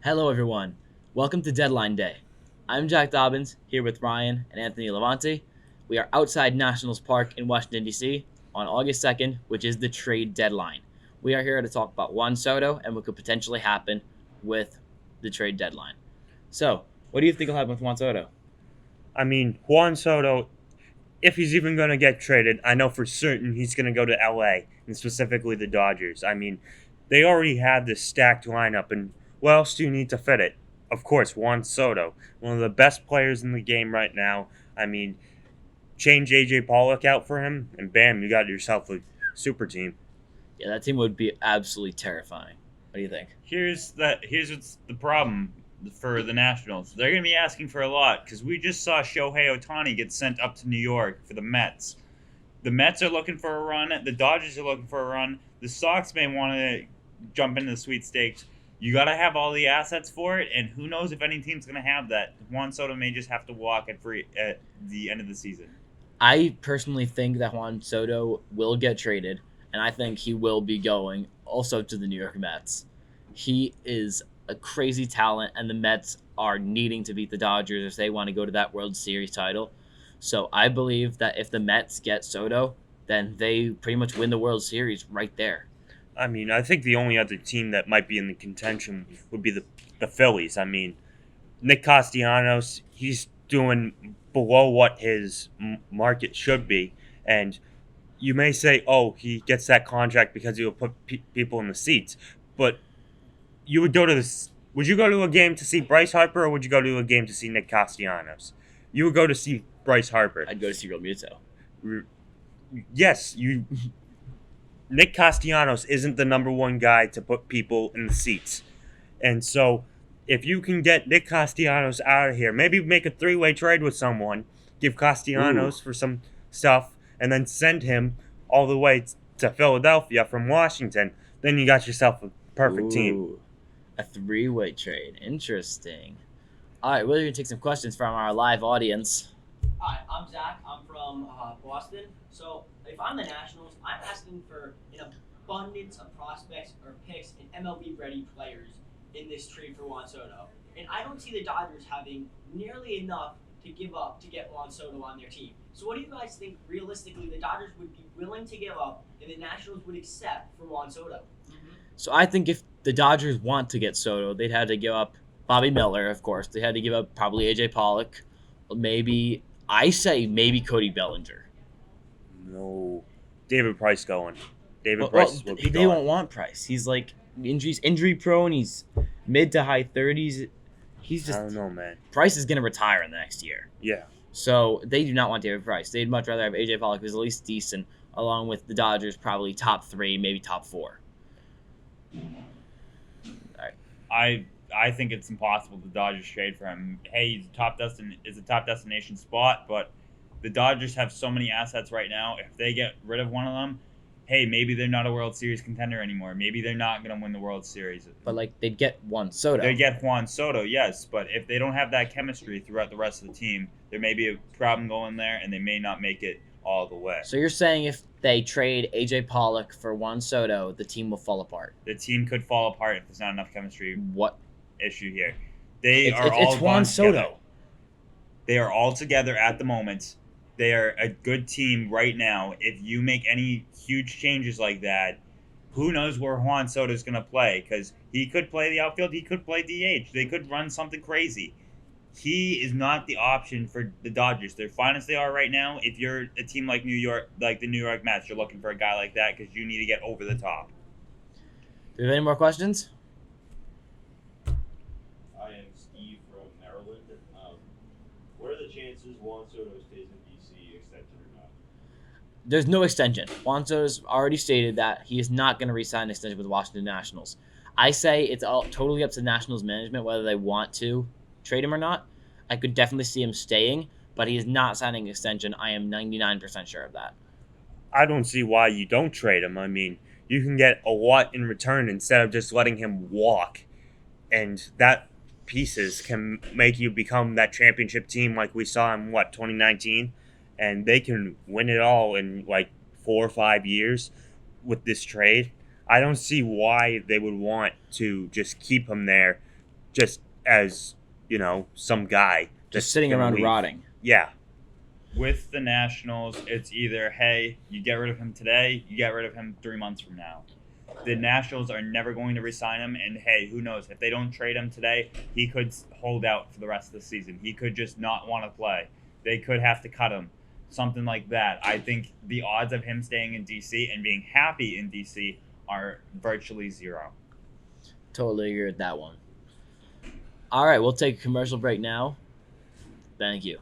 Hello, everyone. Welcome to Deadline Day. I'm Jack Dobbins, here with Ryan and Anthony Levante. We are outside Nationals Park in Washington, D.C. on August 2nd, which is the trade deadline. We are here to talk about Juan Soto and what could potentially happen with the trade deadline. So, what do you think will happen with Juan Soto? Juan Soto, if he's even going to get traded, I know for certain he's going to go to LA and specifically the Dodgers. They already have this stacked lineup, and what else do you need to fit it? Of course, Juan Soto, one of the best players in the game right now. I mean, change AJ Pollock out for him, and bam, you got yourself a super team. Yeah, that team would be absolutely terrifying. What do you think? Here's what's the problem for the Nationals. They're going to be asking for a lot because we just saw Shohei Ohtani get sent up to New York for the Mets. The Mets are looking for a run. The Dodgers are looking for a run. The Sox may want to jump into the sweepstakes. You got to have all the assets for it, and who knows if any team's going to have that. Juan Soto may just have to walk at the end of the season. I personally think that Juan Soto will get traded, and I think he will be going also to the New York Mets. He is a crazy talent, and the Mets are needing to beat the Dodgers if they want to go to that World Series title. So I believe that if the Mets get Soto, then they pretty much win the World Series right there. I think the only other team that might be in the contention would be the Phillies. Nick Castellanos, he's doing below what his market should be. And you may say, oh, he gets that contract because he will put people in the seats. But you would would you go to a game to see Bryce Harper, or would you go to a game to see Nick Castellanos? You would go to see Bryce Harper. I'd go to see Real Muto. Yes, you. Nick Castellanos isn't the number one guy to put people in the seats. And so, if you can get Nick Castellanos out of here, maybe make a three-way trade with someone, give Ooh, Castellanos for some stuff, and then send him all the way to Philadelphia from Washington, then you got yourself a perfect team. ooh, a three-way trade. Interesting. All right, we're going to take some questions from our live audience. Hi, I'm Zach. I'm from Boston. So if I'm the Nationals, I'm asking for an abundance of prospects or picks and MLB ready players in this trade for Juan Soto. And I don't see the Dodgers having nearly enough to give up to get Juan Soto on their team. So what do you guys think realistically the Dodgers would be willing to give up and the Nationals would accept for Juan Soto? So I think if the Dodgers want to get Soto, they'd have to give up Bobby Miller, of course. They had to give up probably AJ Pollock, maybe I say maybe Cody Bellinger. No. David Price going. David Well, Price will be they gone. won't want Price. He's like injury prone. He's mid to high 30s. He's I don't just know, man. Price is going to retire in the next year. Yeah. So they do not want David Price. They'd much rather have AJ Pollock, who's at least decent, along with the Dodgers, probably top three, maybe top four. All right. I think it's impossible the Dodgers trade for him. Hey, is a top destination spot, but the Dodgers have so many assets right now. If they get rid of one of them, hey, maybe they're not a World Series contender anymore. Maybe they're not going to win the World Series. But like they'd get one Soto. They get Juan Soto, yes, but if they don't have that chemistry throughout the rest of the team, there may be a problem going there, and they may not make it all the way. So you're saying if they trade AJ Pollock for Juan Soto, the team will fall apart? The team could fall apart if there's not enough chemistry What? issue here. They It's, are it's, all it's Juan gone Soto. together. They are all together at the moment. They are a good team right now. If you make any huge changes like that, who knows where Juan Soto is going to play? Because he could play the outfield, he could play DH. They could run something crazy. He is not the option for the Dodgers. They're fine as they are right now. If you're a team like New York, like the New York Mets, you're looking for a guy like that because you need to get over the top. Do we have any more questions? I am Steve from Maryland. What are the chances Juan Soto stays in DC, extension or not? There's no extension. Juan Soto's already stated that he is not going to re-sign an extension with the Washington Nationals. I say it's all totally up to the Nationals management whether they want to trade him or not. I could definitely see him staying, but he is not signing an extension. I am 99% sure of that. I don't see why you don't trade him. You can get a lot in return instead of just letting him walk. And that pieces can make you become that championship team like we saw in 2019, and they can win it all in like 4 or 5 years with this trade. I don't see why they would want to just keep him there just as some guy that's Just sitting gonna around leave. rotting. Yeah, With the Nationals, it's either, hey, you get rid of him today, you get rid of him 3 months from now. The Nationals are never going to resign him, and hey, who knows? If they don't trade him today, he could hold out for the rest of the season. He could just not want to play. They could have to cut him. Something like that. I think the odds of him staying in DC and being happy in DC are virtually zero. Totally agree with that one. All right, we'll take a commercial break now. Thank you.